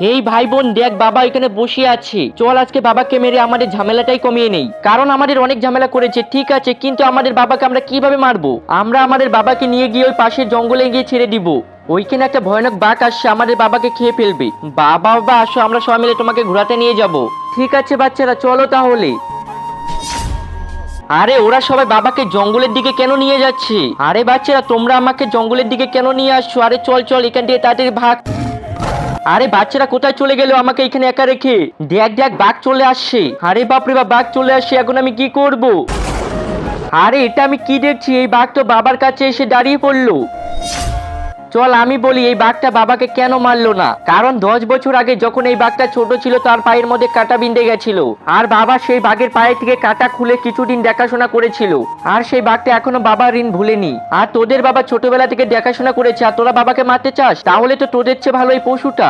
এই ভাই বোন দেখ, বাবা এখানে বসে আছে, চল আজকে বাবাকে মেরে আমাদের ঝামেলাটাই কমিয়ে নেই। কারণ আমাদের অনেক ঝামেলা করেছে ঠিক আছে, কিন্তু আমাদের বাবাকে আমরা কিভাবে মারবো? আমরা আমাদের বাবাকে নিয়ে গিয়ে ওই পাশের জঙ্গলে গিয়ে ছেড়ে দিব। ওইখানে একটা ভয়ানক বাঘ আসছে, আমাদের বাবাকে খেয়ে ফেলবে। বাবা বাবা আসো, আমরা সবাই মিলে তোমাকে ঘোরাতে নিয়ে যাব। ঠিক আছে বাচ্চারা, চলো তাহলে। আরে ওরা সবাই বাবাকে জঙ্গলের দিকে কেন নিয়ে যাচ্ছে? আরে বাচ্চারা, তোমরা আমাকে জঙ্গলের দিকে কেন নিয়ে আসছো? আরে চল চল, এখান থেকে তাড়াতাড়ি ভাগ। আরে বাচ্চারা কোথায় চলে গেল আমাকে এখানে একা রেখে? দেখ দেখ, বাঘ চলে আসছে। আরে বাপরে বাপ, বাঘ চলে আসছে, এখন আমি কি করব? আরে এটা আমি কি দেখছি? এই বাঘ তো বাবার কাছে এসে দাঁড়িয়ে পড়লো। চল আমি বলি, এই বাঘটা বাবাকে কেন মারলো না? কারণ 10 বছর আগে যখন এই বাঘটা ছোট ছিল, তার পায়ের মধ্যে কাঁটা বিঁধে গেছিল। আর বাবা সেই বাঘের পায়ে থেকে কাঁটা খুলে কিছুদিন দেখাশোনা করেছিল। আর সেই বাঘটা এখনো বাবার ঋণ ভুলেনি। আর তোদের বাবা ছোটবেলা থেকে দেখাশোনা করেছে, আর তোরা বাবাকে মারতে চাস? তাহলে তো তোদের চেয়ে ভালো এই পশুটা।